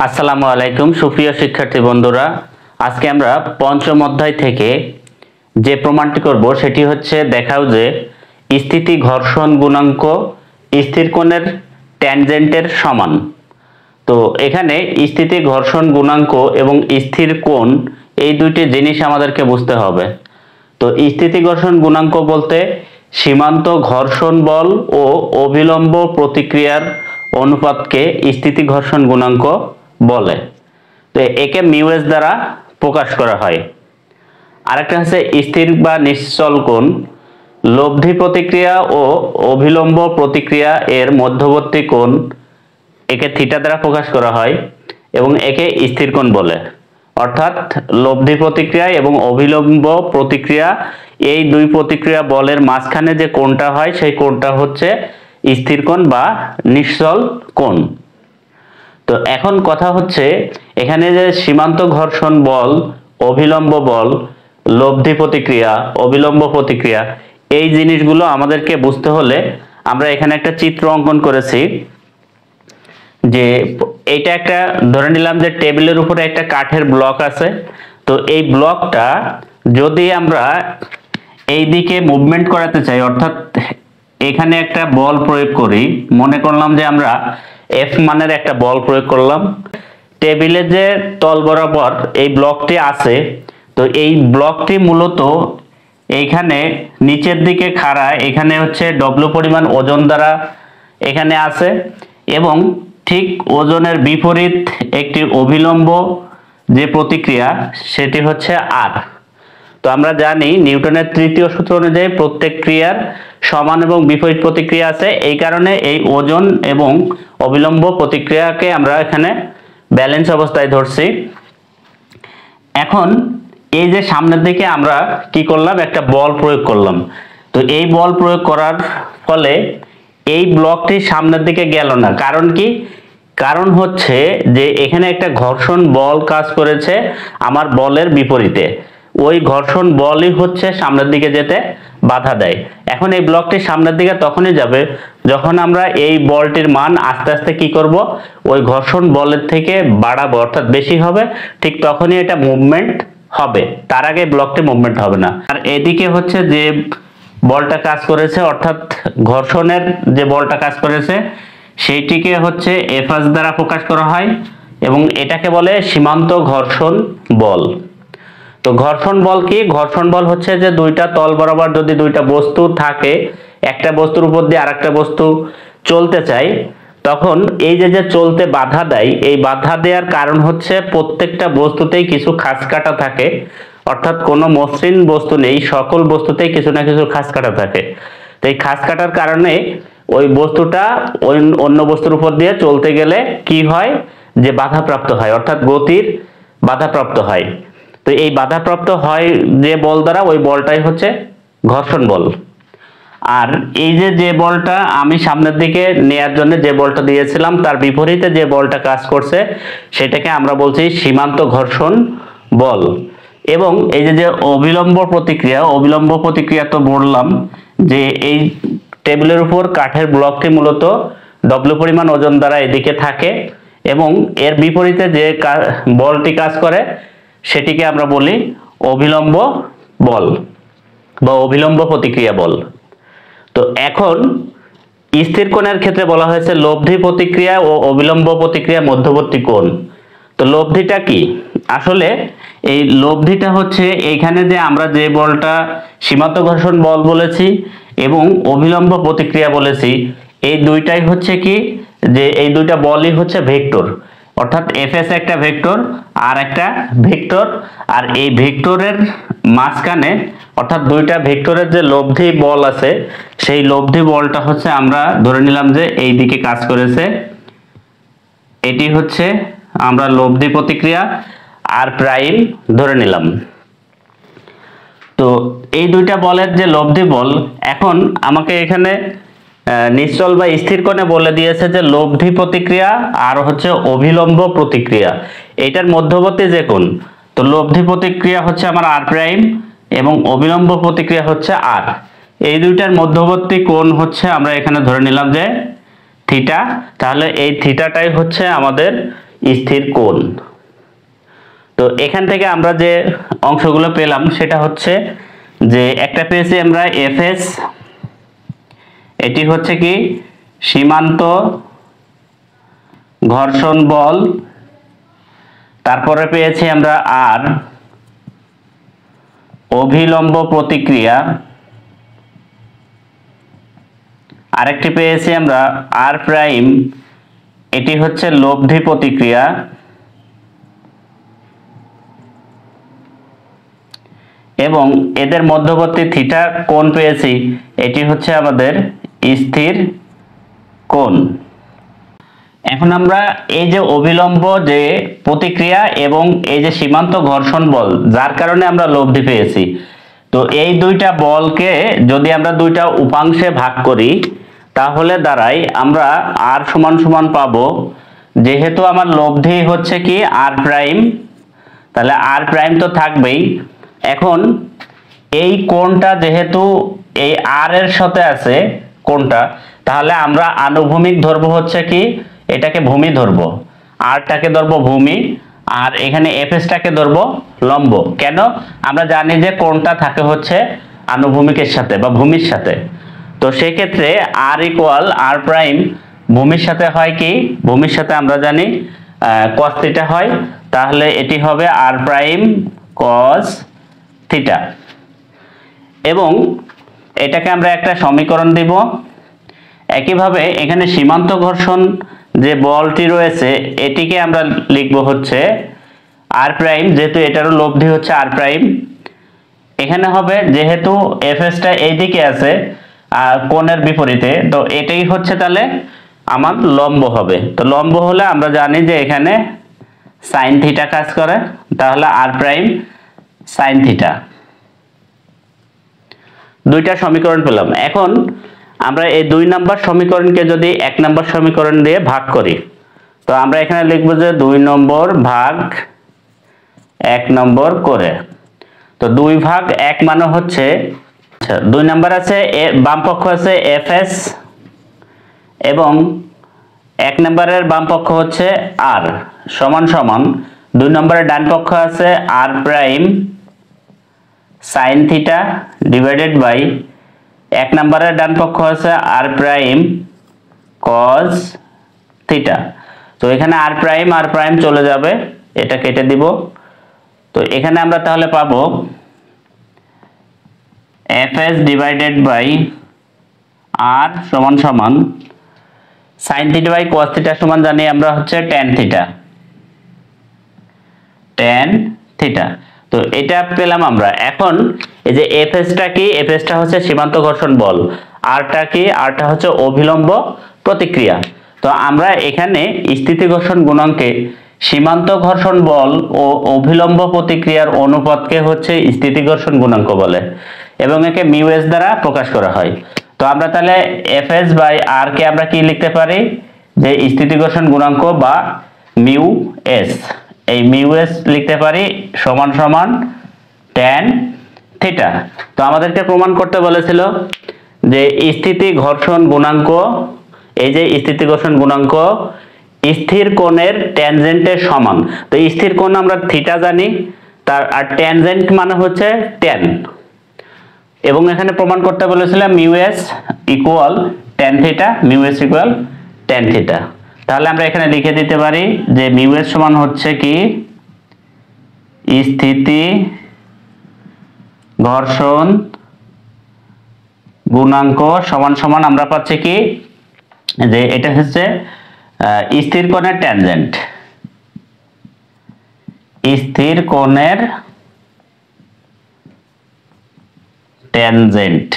আসসালামু আলাইকুম সুপ্রিয় শিক্ষার্থী বন্ধুরা, আজকে আমরা পঞ্চম অধ্যায় থেকে যে প্রমাণটি করব সেটি হচ্ছে দেখাও যে স্থিতি ঘর্ষণ গুণাঙ্ক স্থির কোণের ট্যানজেন্টের সমান। তো এখানে স্থিতি ঘর্ষণ গুণাঙ্ক এবং স্থির কোণ এই দুইটি জিনিস আমাদেরকে বুঝতে হবে। তো স্থিতি ঘর্ষণ গুণাঙ্ক বলতে সীমান্ত ঘর্ষণ বল ও অবিলম্ব প্রতিক্রিয়ার অনুপাতকে স্থিতি ঘর্ষণ গুণাঙ্ক বলে। তো একে মিউএস দ্বারা প্রকাশ করা হয়। আরেকটা হচ্ছে স্থির বা নিশ্চল কোণ, লব্ধি প্রতিক্রিয়া ও অবিলম্ব প্রতিক্রিয়া এর মধ্যবর্তী কোণ, একে থিটা দ্বারা প্রকাশ করা হয় এবং একে স্থির কোণ বলে। অর্থাৎ লব্ধি প্রতিক্রিয়া এবং অবিলম্ব প্রতিক্রিয়া এই দুই প্রতিক্রিয়া বলের মাঝখানে যে কোণটা হয় সেই কোণটা হচ্ছে স্থির কোণ বা নিশ্চল কোণ। তো এখন কথা হচ্ছে এখানে যে সীমান্ত ঘর্ষণ বল, অবিলম্ব বল, লব্ধি প্রতিক্রিয়া, অবিলম্ব প্রতিক্রিয়া এই জিনিসগুলো আমাদেরকে বুঝতে হলে আমরা এখানে একটা চিত্র অঙ্কন করেছি। যে এটা একটা ধরে নিলাম যে টেবিলের উপরে একটা কাঠের ব্লক আছে। তো এই ব্লকটা যদি আমরা এই দিকে মুভমেন্ট করাতে চাই, অর্থাৎ এখানে একটা বল প্রয়োগ করি, মনে করলাম যে আমরা এফ মানের একটা বল প্রয়োগ করলাম, টেবিলের যে তল বরাবর এই ব্লকটি আছে। তো এই ব্লকটি মূলত এইখানে নিচের দিকে খাড়া, এখানে হচ্ছে ডব্লিউ পরিমাণ ওজন দ্বারা এখানে আছে এবং ঠিক ওজনের বিপরীত একটি অবিলম্ব যে প্রতিক্রিয়া সেটি হচ্ছে আর। তো আমরা জানি নিউটনের তৃতীয় সূত্র অনুযায়ী প্রত্যেক ক্রিয়ার সমান এবং বিপরীত প্রতিক্রিয়া আছে, এই কারণে এই ওজন এবং অবিলম্ব প্রতিক্রিয়াকে আমরা এখানে ব্যালেন্স অবস্থায় ধরছি। এখন এই যে সামনের দিকে আমরা কি করলাম, একটা বল প্রয়োগ করলাম। তো এই বল প্রয়োগ করার ফলে এই ব্লকটি সামনের দিকে গেল না। কারণ কি? কারণ হচ্ছে যে এখানে একটা ঘর্ষণ বল কাজ করেছে আমার বলের বিপরীতে, ওই ঘর্ষণ বলই হচ্ছে সামনের দিকে যেতে বাধা দেয়। এখন এই ব্লকটি সামনের দিকে তখনই যাবে যখন আমরা এই বলটির মান আস্তে আস্তে কি করব, ওই ঘর্ষণ বলের থেকে বাড়াবো, অর্থাৎ বেশি হবে, ঠিক তখনই এটা মুভমেন্ট হবে, তার আগে ব্লকটি মুভমেন্ট হবে না। আর এদিকে হচ্ছে যে বলটা কাজ করেছে, অর্থাৎ ঘর্ষণের যে বলটা কাজ করেছে সেইটিকে হচ্ছে এফএস দ্বারা প্রকাশ করা হয় এবং এটাকে বলে সীমান্ত ঘর্ষণ বল। তো ঘর্ষণ বল কি? ঘর্ষণ বল হচ্ছে যে দুইটা তল বরাবর যদি দুইটা বস্তু থাকে, একটা বস্তুর উপর দিয়ে আরেকটা বস্তু চলতে চায়, তখন এই যে চলতে বাধা দেয়, এই বাধা দেওয়ার কারণ হচ্ছে প্রত্যেকটা বস্তুতেই কিছু খাঁজ কাটা থাকে, অর্থাৎ কোনো মসৃণ বস্তু নেই, সকল বস্তুতেই কিছু না কিছু খাঁজ কাটা থাকে। তো এই খাঁজ কাটার কারণে ওই বস্তুটা ওই অন্য বস্তুর উপর দিয়ে চলতে গেলে কি হয়, যে বাধাপ্রাপ্ত হয়, অর্থাৎ গতির বাধাপ্রাপ্ত হয়। তো এই বাধাপ্রাপ্ত হয় যে বল দ্বারা, ওই বলটাই হচ্ছে ঘর্ষণ বল। আর এই যে বলটা আমি সামনের দিকে নেয়ার জন্য যে বলটা দিয়েছিলাম তার বিপরীতে যে বলটা কাজ করছে সেটাকে আমরা বলছি সীমান্ত ঘর্ষণ বল। এবং এই যে অবিলম্ব প্রতিক্রিয়া, অবিলম্ব প্রতিক্রিয়া তো বললাম যে এই টেবিলের উপর কাঠের ব্লকটি মূলত ডব্লিউ পরিমাণ ওজন দ্বারা এদিকে থাকে এবং এর বিপরীতে যে বলটি কাজ করে সেটিকে আমরা বলি অবিলম্ব বল বা অবিলম্ব প্রতিক্রিয়া বল। তো এখন স্থির কোণের ক্ষেত্রে বলা হয়েছে লব্ধি প্রতিক্রিয়া ও অবিলম্ব প্রতিক্রিয়া মধ্যবর্তী কোণ। তো লব্ধিটা কি? আসলে এই লব্ধিটা হচ্ছে এইখানে যে আমরা যে বলটা সীমান্ত ঘর্ষণ বল বলেছি এবং অবিলম্ব প্রতিক্রিয়া বলেছি, এই দুইটাই হচ্ছে কি, যে এই দুইটা বলই হচ্ছে ভেক্টর, অর্থাৎ এফএস একটা ভেক্টর আর একটা ভেক্টর। আর এই ভেক্টরের মাঝখানে, অর্থাৎ দুইটা ভেক্টরের যে লব্ধি বল আছে সেই লব্ধি বলটা হচ্ছে আমরা ধরে নিলাম যে এই দিকে কাজ করেছে, এটি হচ্ছে আমরা লব্ধি প্রতিক্রিয়া আর প্রাইম ধরে নিলাম। তো এই দুইটা বলের যে লব্ধি বল, এখন আমাকে এখানে নিশ্চল বা স্থির কোণে বলে দিয়েছে যে লব্ধি প্রতিক্রিয়া আর হচ্ছে অবিলম্ব প্রতিক্রিয়া এটার মধ্যবর্তী যে কোণ। তো লব্ধি প্রতিক্রিয়া হচ্ছে আমার আর প্রাইম এবং অবিলম্ব প্রতিক্রিয়া হচ্ছে আর। এই দুইটার মধ্যবর্তী কোণ হচ্ছে আমরা এখানে ধরে নিলাম যে থিটা। তাহলে এই থিটাটাই হচ্ছে আমাদের স্থির কোণ। তো এখান থেকে আমরা যে অংশগুলো পেলাম সেটা হচ্ছে যে একটা পেয়েছি আমরা এফএস, এটি হচ্ছে কি সীমান্ত ঘর্ষণ বল। তারপরে পেয়েছি আমরা আর অভিলম্ব প্রতিক্রিয়া। আরেকটি পেয়েছি আমরা আর প্রাইম, এটি হচ্ছে লব্ধি প্রতিক্রিয়া। এবং এদের মধ্যবর্তী থিটা কোণ পেয়েছি, এটি হচ্ছে আমাদের স্থির কোণ। এখন আমরা এই যে অভিলম্ব যে প্রতিক্রিয়া এবং এই যে সীমান্ত ঘর্ষণ বল যার কারণে আমরা লব্ধি পেয়েছি, তো এই দুইটা বলকে যদি আমরা দুইটা উপাংশে ভাগ করি তাহলে দাঁড়াই আমরা আর সমান সমান পাবো, যেহেতু আমার লব্ধি হচ্ছে কি আর প্রাইম, তাহলে আর প্রাইম তো থাকবেই। এখন এই কোণটা যেহেতু এই আর এর সাথে আছে কোণটা, তাহলে আমরা আনুভূমিক ধরবো হচ্ছে কি এটাকে ভূমি ধরবো, আরটাকে ধরবো ভূমি, আর এখানে এফএসটাকে ধরবো লম্ব। কেন? আমরা জানি যে কোণটা থাকে হচ্ছে আনুভূমিকের সাথে বা ভূমির সাথে। তো সেই ক্ষেত্রে আর ইকুয়াল আর প্রাইম ভূমির সাথে হয় কি, ভূমির সাথে আমরা জানি cos থিটা হয়, তাহলে এটি হবে আর প্রাইম cos থিটা। এবং এটাকে আমরা একটা সমীকরণ দিব। একইভাবে এখানে সীমান্ত ঘর্ষণ যে বলটি রয়েছে এটিকে আমরা লিখব হচ্ছে আর প্রাইম, যেহেতু এটারও লব্ধি হচ্ছে আর প্রাইম। এখানে হবে যেহেতু এফএসটা এইদিকে আছে আর কোণের বিপরীতে, তো এটাই হচ্ছে তাহলে আমার লম্ব হবে। তো লম্ব হলে আমরা জানি যে এখানে সাইন থিটা কাজ করে, তাহলে আর প্রাইম সাইন থিটা। দুইটা সমীকরণ পেলাম। এখন আমরা এই 2 নম্বর সমীকরণকে যদি 1 নম্বর সমীকরণ দিয়ে ভাগ করি, তো আমরা এখানে লিখব যে 2 নম্বর ভাগ 1 নম্বর করে। তো 2 ভাগ 1 মানে হচ্ছে 2 নম্বর আছে বাম পক্ষ আছে এফএস এবং 1 নম্বরের বাম পক্ষ হচ্ছে আর সমান সমান 2 নম্বরের ডান পক্ষ আছে আর prime sine theta divided by 1 নম্বরের ডান পক্ষ আছে আর প্রাইম cos থিটা। তো এখানে আর প্রাইম চলে যাবে, এটা কেটে দিব। তো এখানে আমরা তাহলে পাবো fs ডিভাইডেড বাই আর সমান সমান sine theta by cos theta সমান জানি আমরা হচ্ছে tan থিটা। তো এটা পেলাম আমরা। এখন এই যে এফএসটা কি, এফএসটা হচ্ছে সীমান্ত ঘর্ষণ বল, আরটা কি, আরটা হচ্ছে অভিলম্ব প্রতিক্রিয়া। তো আমরা এখানে স্থিতি ঘর্ষণ গুণাঙ্কে সীমান্ত ঘর্ষণ বল ও অভিলম্ব প্রতিক্রিয়ার অনুপাতকে হচ্ছে স্থিতি ঘর্ষণ গুণাঙ্ক বলে এবং একে মিউ এস দ্বারা প্রকাশ করা হয়। তো আমরা তাহলে এফএস বাই আর কে আমরা কি লিখতে পারি, যে স্থিতি ঘর্ষণ গুণাঙ্ক বা মিউ এস, এই মিউ এস লিখতে পারি সমান সমান tan থিটা। তো আমাদেরকে প্রমাণ করতে বলেছিল যে স্থিতি ঘর্ষণ গুণাঙ্ক, এই যে স্থিতি ঘর্ষণ গুণাঙ্ক স্থির কোণের ট্যানজেন্টের সমান। তো স্থির কোণ আমরা থিটা জানি, তার আর ট্যানজেন্ট মানে হচ্ছে tan। এবং এখানে প্রমাণ করতে বলেছিলাম mu S equal tan theta, mu S equal tan theta. তাহলে আমরা এখানে লিখে দিতে পারি যে মিউ এস সমান হচ্ছে কি স্থিতি ঘর্ষণ গুণাঙ্ক সমান সমান আমরা পাচ্ছি কি, যে এটা হচ্ছে স্থির কোণের ট্যানজেন্ট, স্থির কোণের ট্যানজেন্ট।